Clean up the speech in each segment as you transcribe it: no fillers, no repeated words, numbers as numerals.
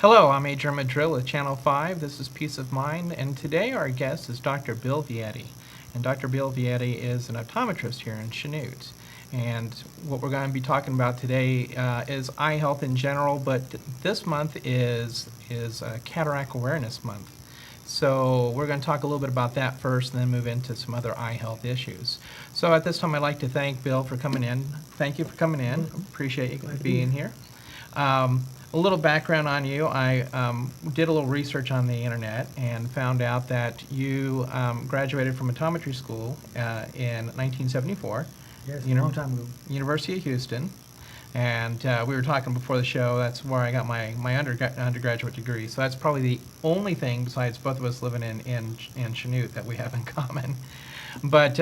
Hello, I'm Adrian Madril with Channel 5. This is Peace of Mind, and today our guest is Dr. Bill Vietti. And Dr. Bill Vietti is an optometrist here in Chanute. And what we're going to be talking about today is eye health in general, but this month is Cataract Awareness Month. So we're going to talk a little bit about that first and then move into some other eye health issues. So at this time, I'd like to thank Bill for coming in. Thank you for coming in. Appreciate you being here. A little background on you. I did a little research on the internet and found out that you graduated from optometry school in 1974. Yes, a long time ago. University of Houston. And we were talking before the show, that's where I got my undergraduate degree. So that's probably the only thing besides both of us living in Chanute that we have in common. But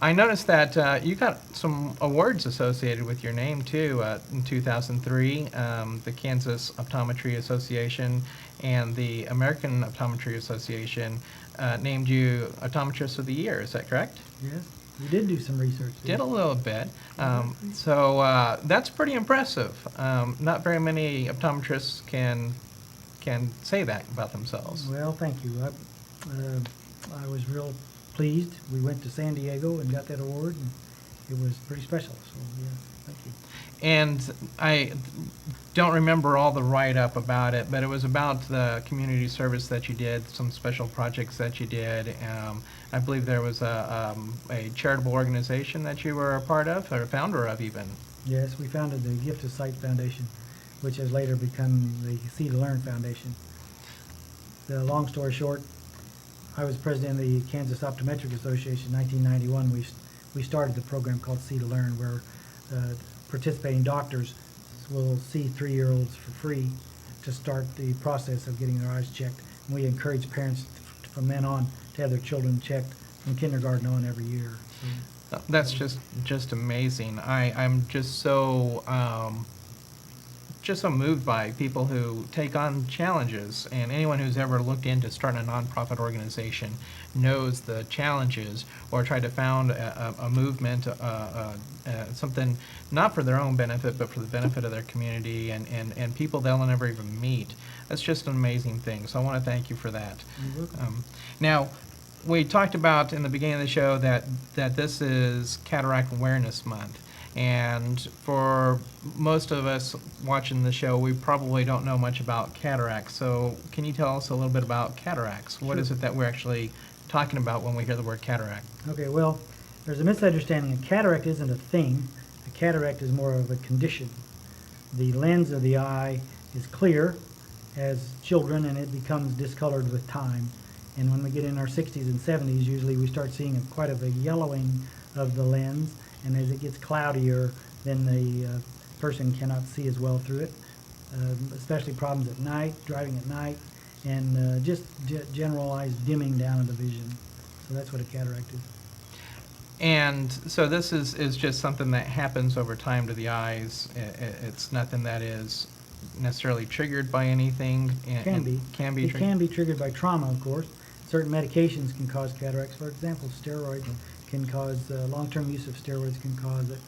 I noticed that you got some awards associated with your name too. In 2003, the Kansas Optometry Association and the American Optometry Association named you Optometrist of the Year. Is that correct? Yes, we did do some research. Did a little bit. So that's pretty impressive. Not very many optometrists can say that about themselves. Well, thank you. I was real pleased. We went to San Diego and got that award, and it was pretty special. So, yeah, thank you. And I don't remember all the write-up about it, but it was about the community service that you did, some special projects that you did. I believe there was a charitable organization that you were a part of, or a founder of even. Yes, we founded the Gift of Sight Foundation, which has later become the See to Learn Foundation. The long story short, I was president of the Kansas Optometric Association in 1991. We started the program called See to Learn, where participating doctors will see 3-year-olds for free to start the process of getting their eyes checked. And we encourage parents from then on to have their children checked from kindergarten on every year. So, that's just amazing. I'm just so moved by people who take on challenges, and anyone who's ever looked into starting a nonprofit organization knows the challenges, or tried to found a movement, something not for their own benefit but for the benefit of their community and people they'll never even meet. That's just an amazing thing, so I want to thank you for that. Now, we talked about in the beginning of the show that this is Cataract Awareness Month. And for most of us watching the show, we probably don't know much about cataracts. So can you tell us a little bit about cataracts? What is it that we're actually talking about when we hear the word cataract? Okay, well, there's a misunderstanding. A cataract isn't a thing. A cataract is more of a condition. The lens of the eye is clear as children, and it becomes discolored with time. And when we get in our 60s and 70s, usually we start seeing quite a yellowing of the lens. And as it gets cloudier, then the person cannot see as well through it, especially problems at night, driving at night, and just generalized dimming down of the vision. So that's what a cataract is. And so this is just something that happens over time to the eyes. It's nothing that is necessarily triggered by anything. It can be. It can be triggered by trauma, of course. Certain medications can cause cataracts. For example, steroids can cause, long-term use of steroids can cause it,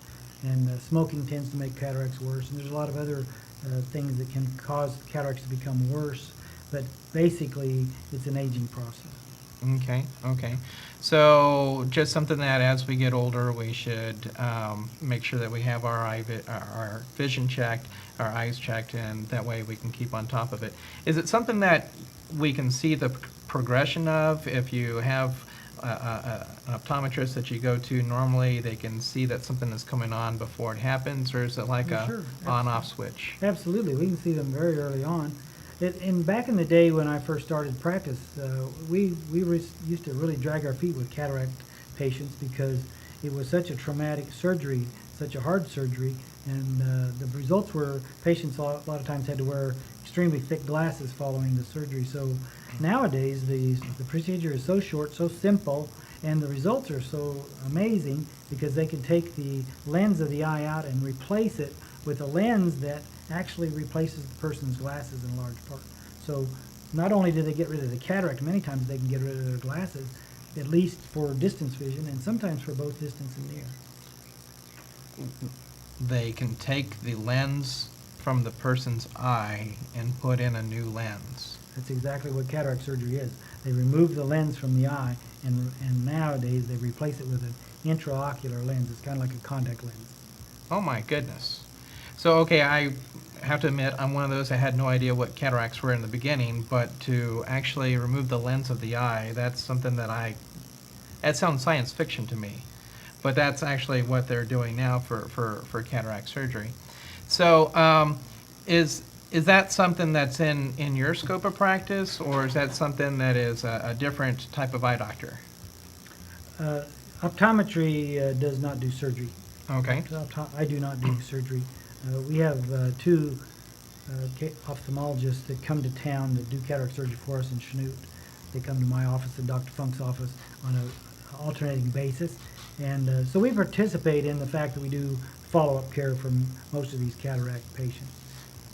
and smoking tends to make cataracts worse, and there's a lot of other things that can cause cataracts to become worse, but basically it's an aging process. Okay. So just something that as we get older, we should make sure that we have our vision checked, our eyes checked, and that way we can keep on top of it. Is it something that we can see the progression of? If you have an optometrist that you go to, normally they can see that something is coming on before it happens, or is it like Sure. on-off switch? Absolutely, we can see them very early on. Back in the day when I first started practice, we used to really drag our feet with cataract patients because it was such a traumatic surgery, such a hard surgery, and the results were patients a lot of times had to wear extremely thick glasses following the surgery. So nowadays the procedure is so short, so simple, and the results are so amazing because they can take the lens of the eye out and replace it with a lens that actually replaces the person's glasses in large part. So not only do they get rid of the cataract, many times they can get rid of their glasses, at least for distance vision, and sometimes for both distance and near. They can take the lens from the person's eye and put in a new lens. That's exactly what cataract surgery is. They remove the lens from the eye, and nowadays they replace it with an intraocular lens. It's kind of like a contact lens. Oh my goodness. So, okay, I have to admit, I'm one of those that had no idea what cataracts were in the beginning, but to actually remove the lens of the eye, that's something that sounds science fiction to me. But that's actually what they're doing now for cataract surgery. So, is that something that's in your scope of practice, or is that something that is a different type of eye doctor? Optometry does not do surgery. Okay. I do not do surgery. We have two ophthalmologists that come to town that do cataract surgery for us in Chanute. They come to my office and Dr. Funk's office on an alternating basis. And so we participate in the fact that we do follow-up care for most of these cataract patients.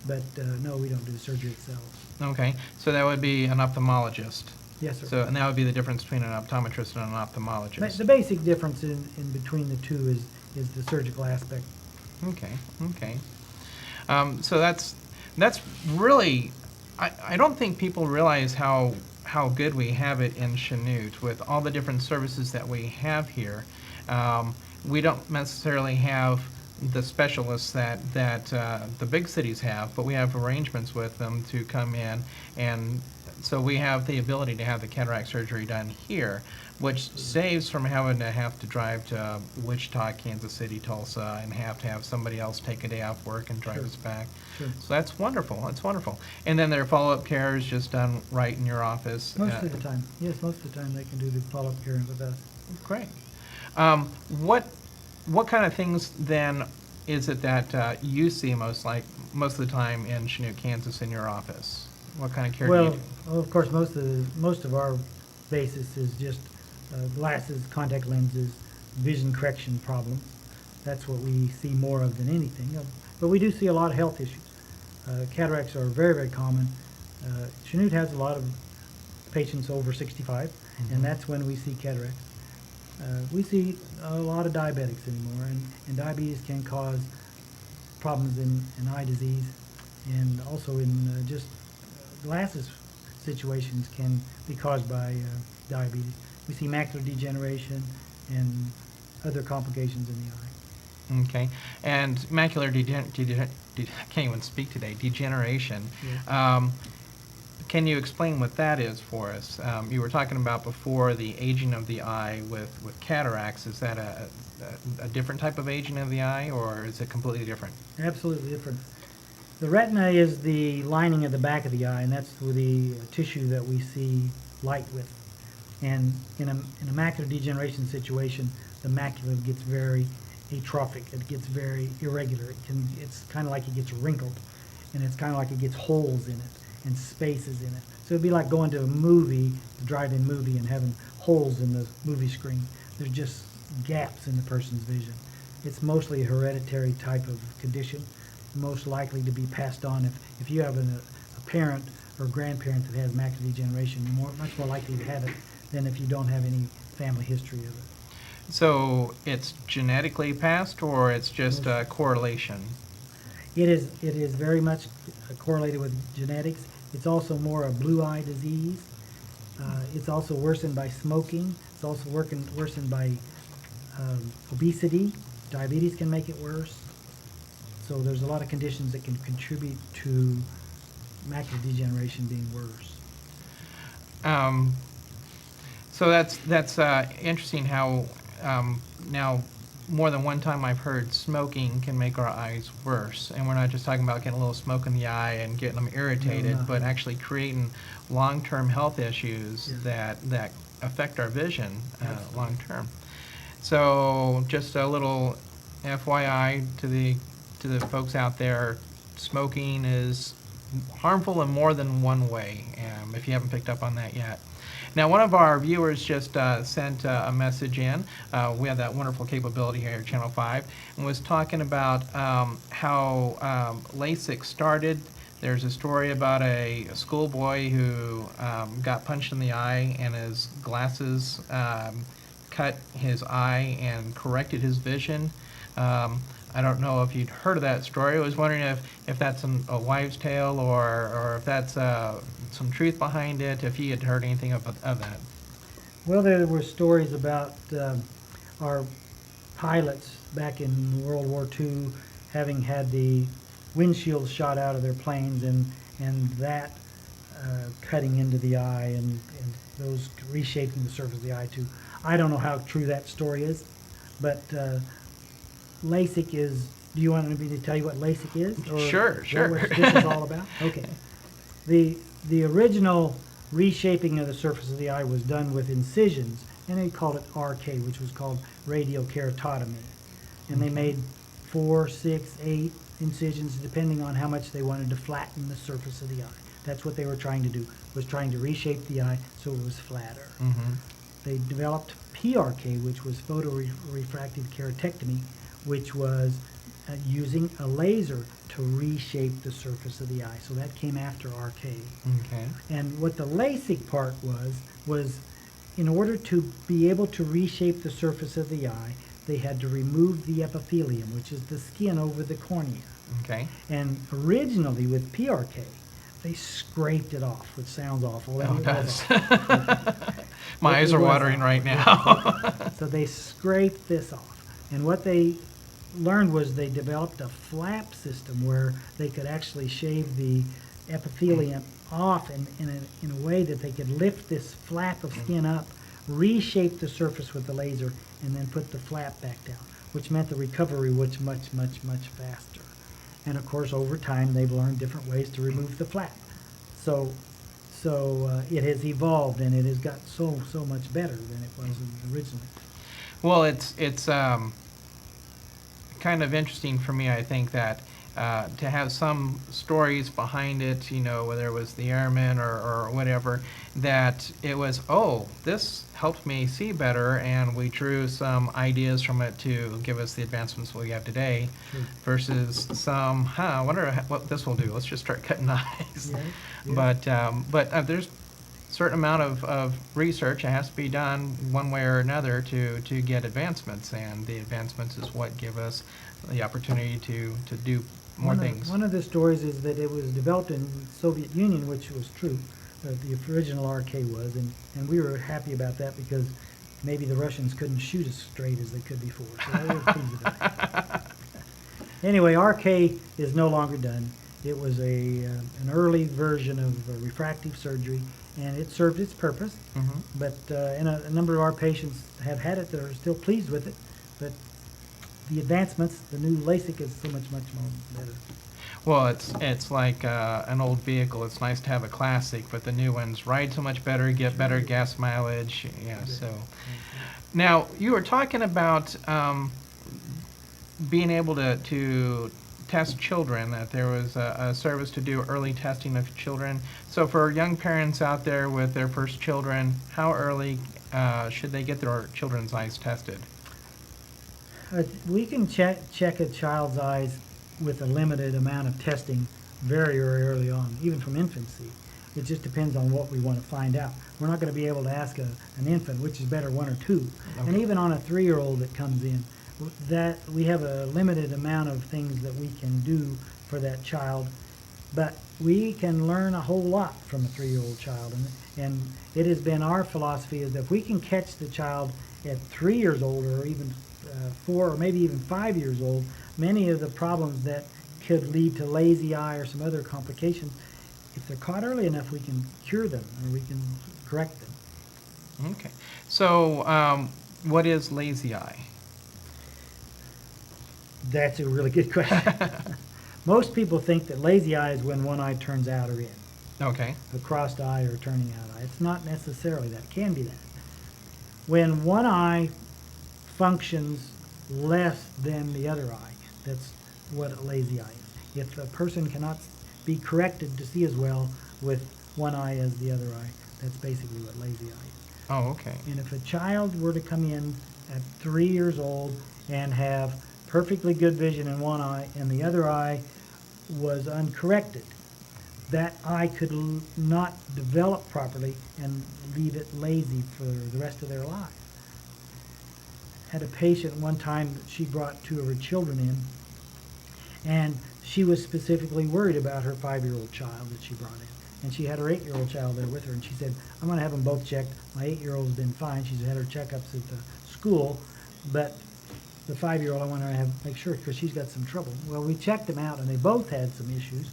But no, we don't do the surgery itself. Okay. So that would be an ophthalmologist. Yes, sir. So, and that would be the difference between an optometrist and an ophthalmologist. The basic difference in between the two is the surgical aspect. Okay, okay. So that's really, I don't think people realize how good we have it in Chanute with all the different services that we have here. We don't necessarily have the specialists that the big cities have, but we have arrangements with them to come in, and so we have the ability to have the cataract surgery done here, which saves from having to drive to Wichita, Kansas City, Tulsa, and have to have somebody else take a day off work and drive Sure. us back. Sure. So that's wonderful. That's wonderful. And then their follow-up care is just done right in your office. Most of the time. Yes, most of the time they can do the follow-up care with us. Great. What kind of things then is it that you see most of the time in Chanute, Kansas, in your office? What kind of care do you do? Well, of course, most of our basis is just glasses, contact lenses, vision correction problems. That's what we see more of than anything. But we do see a lot of health issues. Cataracts are very, very common. Chanute has a lot of patients over 65, and that's when we see cataracts. We see a lot of diabetics anymore, and diabetes can cause problems in eye disease, and also in just glasses situations can be caused by diabetes. We see macular degeneration and other complications in the eye. Okay. And macular I can't even speak today, degeneration. Yeah. Can you explain what that is for us? You were talking about before the aging of the eye with cataracts. Is that a different type of aging of the eye, or is it completely different? Absolutely different. The retina is the lining at the back of the eye, and that's the tissue that we see light with. And in a macular degeneration situation, the macula gets very atrophic. It gets very irregular. It's kind of like it gets wrinkled, and it's kind of like it gets holes in it and spaces in it. So it'd be like going to a movie, a drive-in movie, and having holes in the movie screen. There's just gaps in the person's vision. It's mostly a hereditary type of condition, most likely to be passed on. If you have a parent or grandparent that has macular degeneration, you're much more likely to have it than if you don't have any family history of it. So it's genetically passed, or it's just a correlation? It is very much correlated with genetics. It's also more a blue eye disease. It's also worsened by smoking. It's also worsened by obesity. Diabetes can make it worse. So there's a lot of conditions that can contribute to macular degeneration being worse. So that's interesting how now more than one time I've heard smoking can make our eyes worse, and we're not just talking about getting a little smoke in the eye and getting them irritated, No, but actually creating long-term health issues that affect our vision long-term. So just a little FYI to the folks out there, smoking is harmful in more than one way, if you haven't picked up on that yet. Now, one of our viewers just sent a message in. We have that wonderful capability here at Channel 5, and was talking about how LASIK started. There's a story about a schoolboy who got punched in the eye, and his glasses cut his eye and corrected his vision. I don't know if you'd heard of that story. I was wondering if that's a wives' tale or if that's some truth behind it, if you had heard anything of that. Well, there were stories about our pilots back in World War II having had the windshields shot out of their planes and that cutting into the eye and those reshaping the surface of the eye too. I don't know how true that story is, but LASIK is, do you want me to tell you what LASIK is? Or Sure, is sure. that what this is all about? Okay. The original reshaping of the surface of the eye was done with incisions, and they called it RK, which was called radial keratotomy. And they made 4, 6, 8 incisions depending on how much they wanted to flatten the surface of the eye. That's what they were trying to do, was trying to reshape the eye so it was flatter. Mm-hmm. They developed PRK, which was photorefractive keratectomy, which was using a laser to reshape the surface of the eye. So that came after RK. Okay. And what the LASIK part was in order to be able to reshape the surface of the eye, they had to remove the epithelium, which is the skin over the cornea. Okay. And originally with PRK, they scraped it off, which sounds awful. Oh, it does. But My eyes it are was watering awful. right now. So they scraped this off. And what they learned was they developed a flap system where they could actually shave the epithelium off in a way that they could lift this flap of skin up, reshape the surface with the laser, and then put the flap back down, which meant the recovery was much, much, much faster. And of course, over time, they've learned different ways to remove the flap. So it has evolved, and it has got so much better than it was originally. Well, it's kind of interesting for me, I think, that to have some stories behind it, you know, whether it was the airmen or whatever, that it was, oh, this helped me see better, and we drew some ideas from it to give us the advancements we have today, Sure. versus some, I wonder what this will do. Let's just start cutting eyes. Yeah, yeah. But there's certain amount of research that has to be done one way or another to get advancements, and the advancements is what give us the opportunity to do more things. One of the stories is that it was developed in Soviet Union, which was true. The original RK was, and we were happy about that because maybe the Russians couldn't shoot as straight as they could before. So I was pleased with that. Anyway, RK is no longer done. It was an early version of refractive surgery, and it served its purpose. Mm-hmm. But and a number of our patients have had it that are still pleased with it. But the advancements, the new LASIK is so much more better. Well, it's like an old vehicle. It's nice to have a classic, but the new ones ride so much better, get better gas mileage. Yeah. So now you were talking about being able to test children, that there was a service to do early testing of children. So for young parents out there with their first children, how early should they get their children's eyes tested? We can check a child's eyes with a limited amount of testing very, very early on, even from infancy. It just depends on what we want to find out. We're not going to be able to ask an infant which is better, 1 or 2. Okay. And even on a 3-year-old that comes in, that we have a limited amount of things that we can do for that child, but we can learn a whole lot from a 3-year-old child. And it has been our philosophy is that if we can catch the child at 3 years old or even 4 or maybe even 5 years old, many of the problems that could lead to lazy eye or some other complications, if they're caught early enough, we can cure them or we can correct them. Okay. So what is lazy eye? That's a really good question. Most people think that lazy eye is when one eye turns out or in. Okay. A crossed eye or turning out eye. It's not necessarily that. It can be that. When one eye functions less than the other eye, that's what a lazy eye is. If a person cannot be corrected to see as well with one eye as the other eye, that's basically what lazy eye is. Oh, okay. And if a child were to come in at 3 years old and have perfectly good vision in one eye and the other eye was uncorrected, that eye could not develop properly and leave it lazy for the rest of their life. had a patient one time that she brought two of her children in, and she was specifically worried about her 5-year-old child that she brought in. And she had her 8-year-old child there with her, and she said, I'm going to have them both checked. My 8-year-old's been fine. She's had her checkups at the school, but the 5-year-old I want to make sure because she's got some trouble. Well, we checked them out, and they both had some issues,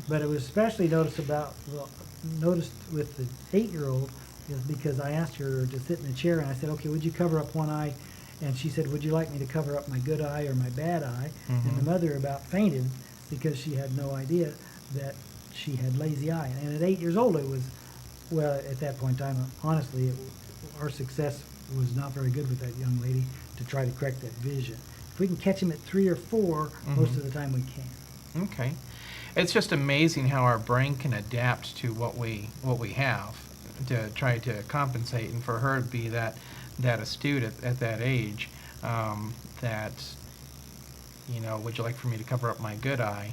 but it was especially noticed with the 8-year-old is because I asked her to sit in the chair, and I said, okay, would you cover up one eye? And she said, would you like me to cover up my good eye or my bad eye? And the mother about fainted because she had no idea that she had lazy eye. And at 8 years old, it was, well, at that point in time, honestly, our success was not very good with that young lady to try to correct that vision. If we can catch them at 3 or 4, most of the time we can. Okay. It's just amazing how our brain can adapt to what we have to try to compensate, and for her to be that astute at that age, that, you know, would you like for me to cover up my good eye,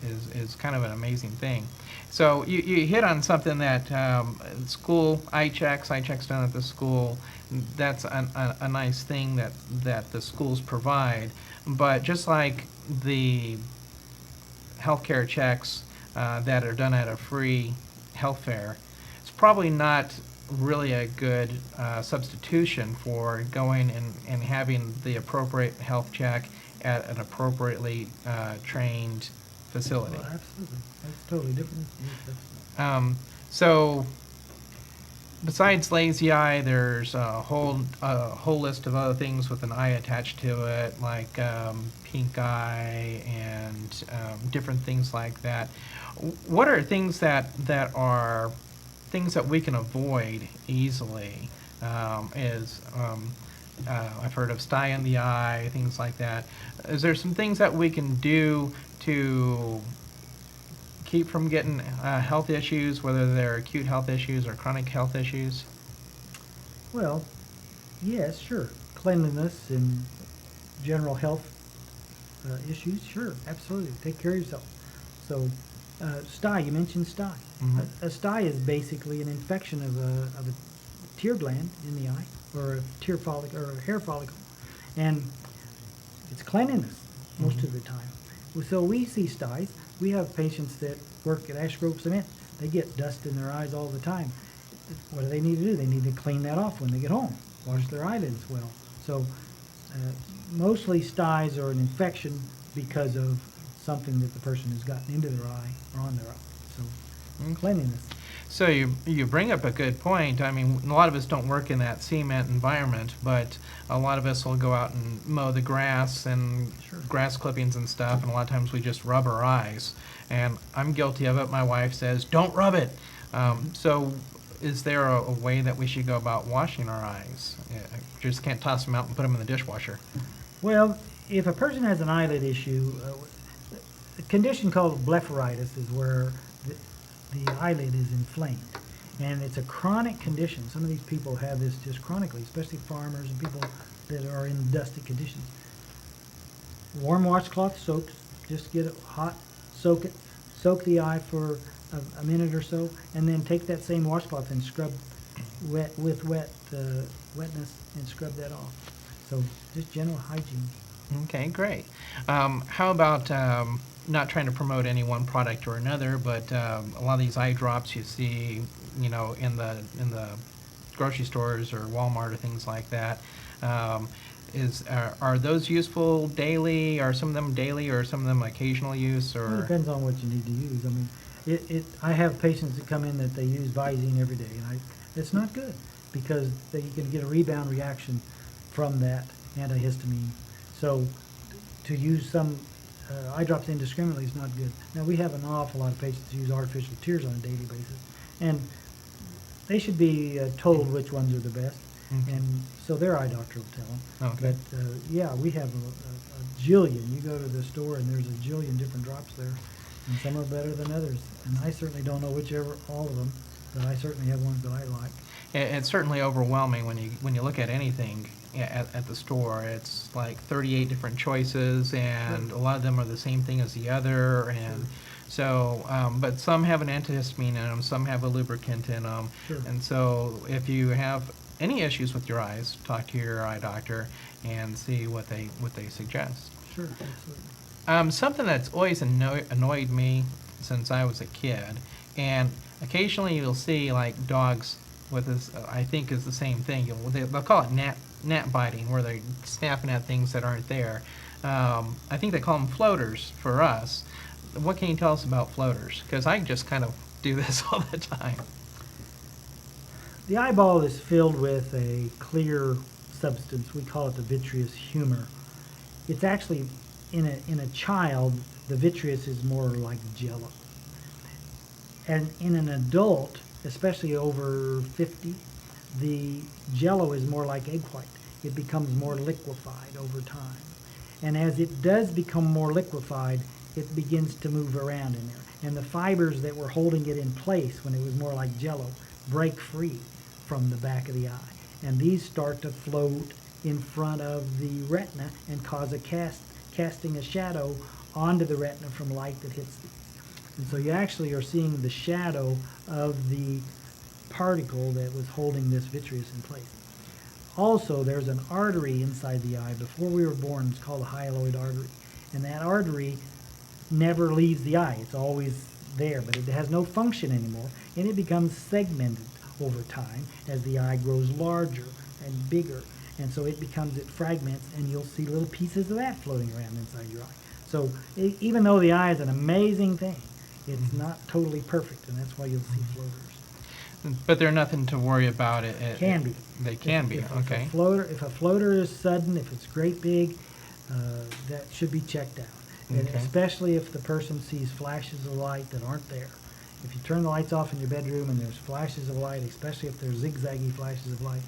is kind of an amazing thing. So you hit on something that school eye checks done at the school. That's a nice thing that the schools provide. But just like the healthcare checks that are done at a free health fair, it's probably not really a good substitution for going and having the appropriate health check at an appropriately trained facility. Well, absolutely. That's totally different. So besides lazy eye, there's a whole list of other things with an eye attached to it, like pink eye and different things like that. What are things that are things that we can avoid easily? I've heard of sty in the eye, things like that. Is there some things that we can do to keep from getting health issues, whether they're acute health issues or chronic health issues? Well, yes, sure. Cleanliness and general health issues, sure, absolutely. Take care of yourself. So, sty, you mentioned sty. A sty is basically an infection of a tear gland in the eye, or a tear follicle, or a hair follicle, and it's cleanliness most of the time. So we see styes. We have patients that work at Ash Grove Cement. They get dust in their eyes all the time. What do they need to do? They need to clean that off when they get home. Wash their eyelids well. So mostly styes are an infection because of something that the person has gotten into their eye or on their eye. So cleanliness. So you bring up a good point. I mean, a lot of us don't work in that cement environment, but a lot of us will go out and mow the grass and grass clippings and stuff, and a lot of times we just rub our eyes. And I'm guilty of it. My wife says, don't rub it. So is there a way that we should go about washing our eyes? Just can't toss them out and put them in the dishwasher. Well, if a person has an eyelid issue, a condition called blepharitis is where the eyelid is inflamed, and it's a chronic condition. Some of these people have this just chronically, especially farmers and people that are in dusty conditions. Warm washcloth soaked, just get it hot, soak the eye for a minute or so, and then take that same washcloth and scrub with wetness and scrub that off. So just general hygiene. Okay, great. How about not trying to promote any one product or another, but a lot of these eye drops you see, you know, in the grocery stores or Walmart or things like that. Are those useful daily? Are some of them daily, or some of them occasional use? Or It depends on what you need to use. I mean, I have patients that come in that they use Visine every day, and it's not good because you can get a rebound reaction from that antihistamine. So to use some eye drops indiscriminately is not good. Now, we have an awful lot of patients who use artificial tears on a daily basis, and they should be told which ones are the best, and so their eye doctor will tell them. Okay. But yeah, we have a jillion. You go to the store and there's a jillion different drops there, and some are better than others. And I certainly don't know all of them, but I certainly have ones that I like. It's certainly overwhelming when you look at anything at the store. It's like 38 different choices, and a lot of them are the same thing as the other, and so but some have an antihistamine in them, some have a lubricant in them, and so if you have any issues with your eyes, talk to your eye doctor and see what they suggest. Sure, absolutely. Something that's always annoyed me since I was a kid, and occasionally you'll see like dogs with this. I think is the same thing. They'll call it gnat biting, where they're snapping at things that aren't there. I think they call them floaters for us. What can you tell us about floaters? Because I just kind of do this all the time. The eyeball is filled with a clear substance. We call it the vitreous humor. It's actually, in a child, the vitreous is more like jello. And in an adult, especially over 50, the jello is more like egg white. It becomes more liquefied over time. And as it does become more liquefied, it begins to move around in there. And the fibers that were holding it in place when it was more like jello break free from the back of the eye. And these start to float in front of the retina and cause a casting a shadow onto the retina from light that hits these. And so you actually are seeing the shadow of the particle that was holding this vitreous in place. Also, there's an artery inside the eye. Before we were born, it's called a hyaloid artery. And that artery never leaves the eye. It's always there, but it has no function anymore. And it becomes segmented over time as the eye grows larger and bigger. And so it fragments, and you'll see little pieces of that floating around inside your eye. So even though the eye is an amazing thing, it's not totally perfect, and that's why you'll see floaters. But they're nothing to worry about. Can be. They can be. Okay. If a floater is sudden, if it's great big, that should be checked out. And Okay. especially if the person sees flashes of light that aren't there. If you turn the lights off in your bedroom and there's flashes of light, especially if there's zigzaggy flashes of light,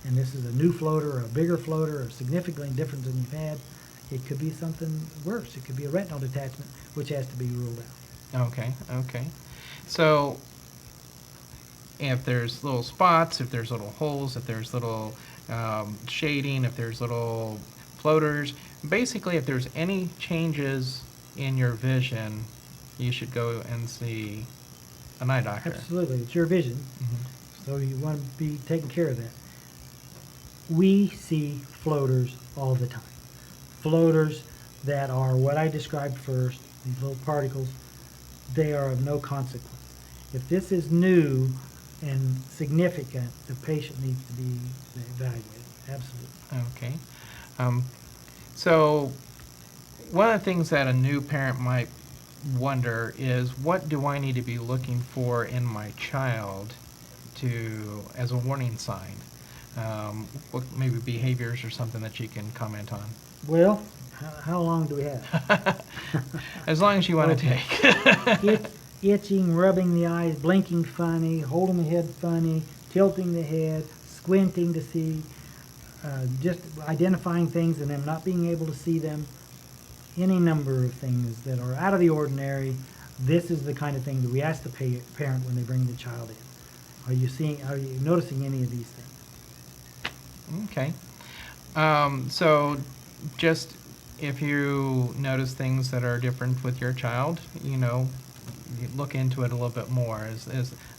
and this is a new floater or a bigger floater or significantly different than you've had, it could be something worse. It could be a retinal detachment, which has to be ruled out. Okay. Okay. So if there's little spots, if there's little holes, if there's little shading, if there's little floaters, basically if there's any changes in your vision, you should go and see an eye doctor. Absolutely. It's your vision, Mhm. so you want to be taking care of that. We see floaters all the time. Floaters that are what I described first, these little particles, they are of no consequence. If this is new and significant, the patient needs to be evaluated. Absolutely. Okay. So one of the things that a new parent might wonder is, what do I need to be looking for in my child as a warning sign? What maybe behaviors or something that you can comment on? Well, how long do we have? As long as you want to take. Itching, rubbing the eyes, blinking funny, holding the head funny, tilting the head, squinting to see, just identifying things and them not being able to see them. Any number of things that are out of the ordinary. This is the kind of thing that we ask the parent when they bring the child in. Are you noticing any of these things? Okay. So just if you notice things that are different with your child, you look into it a little bit more is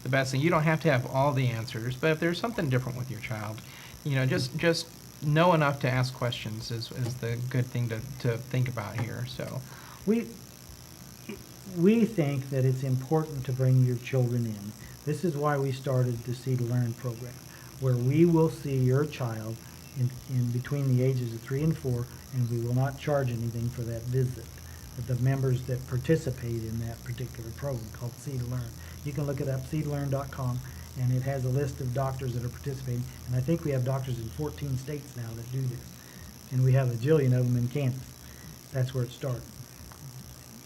the best thing. You don't have to have all the answers, but if there's something different with your child, just know enough to ask questions is the good thing to think about here. So we think that it's important to bring your children in. This is why we started the See to Learn program, where we will see your child in between the ages of 3 and 4, and we will not charge anything for that visit. The members that participate in that particular program called See to Learn. You can look it up, seetolearn.com, and it has a list of doctors that are participating. And I think we have doctors in 14 states now that do this. And we have a jillion of them in Kansas. That's where it started.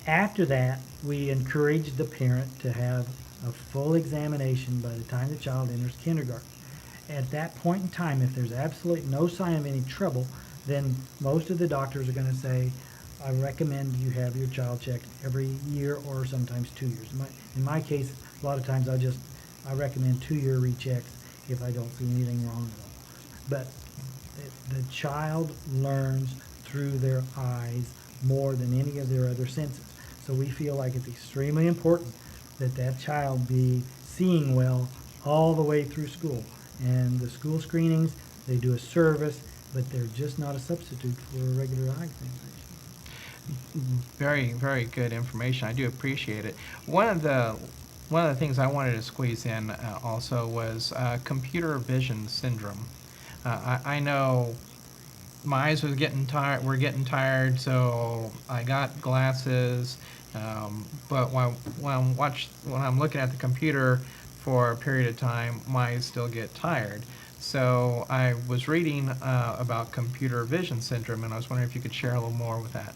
After that, we encourage the parent to have a full examination by the time the child enters kindergarten. At that point in time, if there's absolutely no sign of any trouble, then most of the doctors are going to say, I recommend you have your child checked every year or sometimes 2 years. In my case, a lot of times I recommend 2-year rechecks if I don't see anything wrong at all. But the child learns through their eyes more than any of their other senses. So we feel like it's extremely important that child be seeing well all the way through school. And the school screenings, they do a service, but they're just not a substitute for a regular eye examination. Very, very good information. I do appreciate it. One of the things I wanted to squeeze in also was computer vision syndrome. I know my eyes was getting tired. Were getting tired, so I got glasses. But when I'm looking at the computer for a period of time, my eyes still get tired. So I was reading about computer vision syndrome, and I was wondering if you could share a little more with that.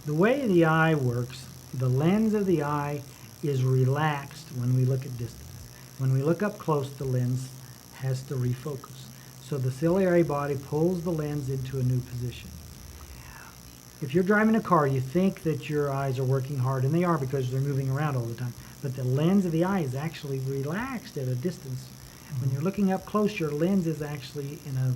The way the eye works, the lens of the eye is relaxed when we look at distance. When we look up close, the lens has to refocus. So the ciliary body pulls the lens into a new position. If you're driving a car, you think that your eyes are working hard, and they are because they're moving around all the time. But the lens of the eye is actually relaxed at a distance. When you're looking up close, your lens is actually in a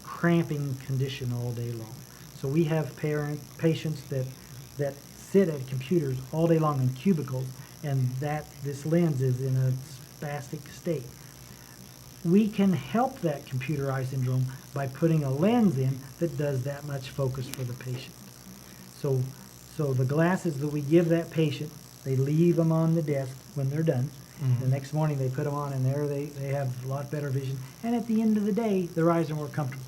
cramping condition all day long. So we have patients that sit at computers all day long in cubicles, and this lens is in a spastic state. We can help that computer eye syndrome by putting a lens in that does that much focus for the patient. So the glasses that we give that patient, they leave them on the desk when they're done. Mm-hmm. The next morning they put them on, and there they have a lot better vision. And at the end of the day, their eyes are more comfortable.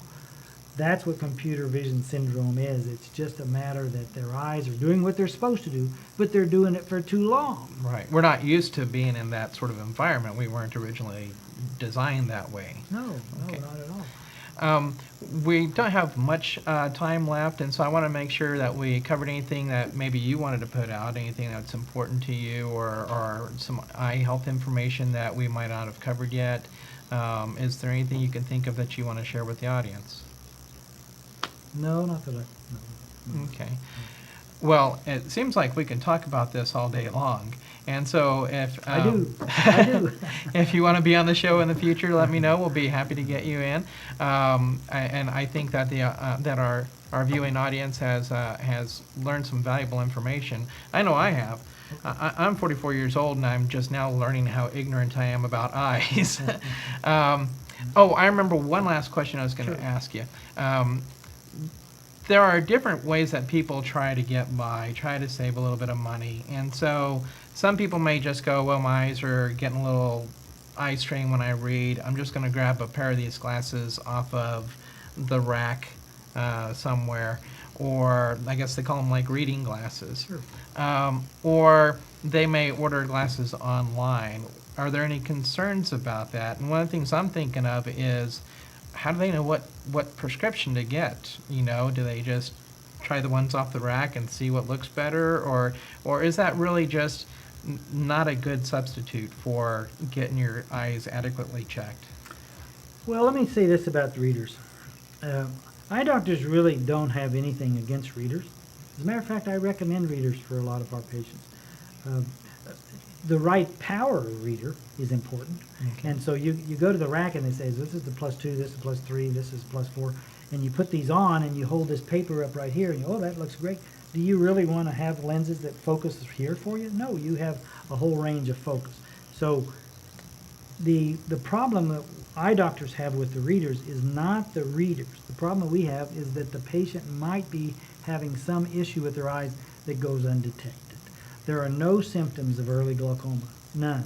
That's what computer vision syndrome is. It's just a matter that their eyes are doing what they're supposed to do, but they're doing it for too long. Right. We're not used to being in that sort of environment. We weren't originally designed that way. No, Okay. not at all. We don't have much time left, and so I want to make sure that we covered anything that maybe you wanted to put out, anything that's important to you, or some eye health information that we might not have covered yet. Is there anything you can think of that you want to share with the audience? No, not that no. Okay. Well, it seems like we can talk about this all day long. And so if I do. if you want to be on the show in the future, let me know. We'll be happy to get you in. And I think that that our viewing audience has learned some valuable information. I know I have. I'm 44 years old, and I'm just now learning how ignorant I am about eyes. I remember one last question I was going to ask you. There are different ways that people try to get by, try to save a little bit of money. And so some people may just go, well, my eyes are getting a little eye strain when I read. I'm just going to grab a pair of these glasses off of the rack somewhere. Or I guess they call them like reading glasses. Sure. Or they may order glasses online. Are there any concerns about that? And one of the things I'm thinking of is, how do they know what prescription to get? You know, do they just try the ones off the rack and see what looks better, or is that really just not a good substitute for getting your eyes adequately checked? Well, let me say this about the readers. Eye doctors really don't have anything against readers. As a matter of fact, I recommend readers for a lot of our patients. The right power reader is important. Okay. And so you go to the rack and they say, this is the +2, this is +3, this is +4. And you put these on and you hold this paper up right here and you, oh, that looks great. Do you really want to have lenses that focus here for you? No, you have a whole range of focus. So the problem that eye doctors have with the readers is not the readers. The problem that we have is that the patient might be having some issue with their eyes that goes undetected. There are no symptoms of early glaucoma, none.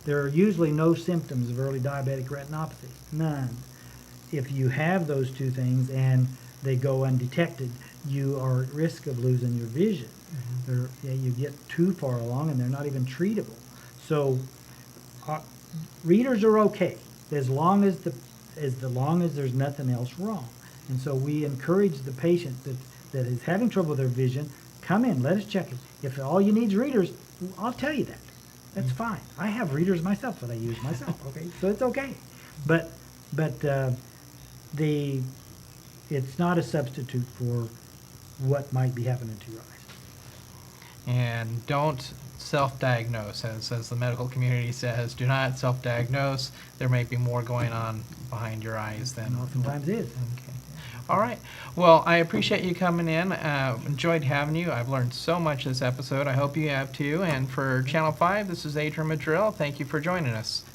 There are usually no symptoms of early diabetic retinopathy, none. If you have those two things and they go undetected, you are at risk of losing your vision. Mm-hmm. You get too far along and they're not even treatable. So readers are okay as long as there's nothing else wrong. And so we encourage the patient that is having trouble with their vision, come in, let us check it. If all you need is readers, I'll tell you that. That's fine. I have readers myself that I use myself, okay? So it's okay. But it's not a substitute for what might be happening to your eyes. And don't self-diagnose, as the medical community says. Do not self-diagnose. There may be more going on behind your eyes than... And oftentimes is. Okay. All right. Well, I appreciate you coming in. Enjoyed having you. I've learned so much this episode. I hope you have too. And for Channel 5, this is Adrian Madril. Thank you for joining us.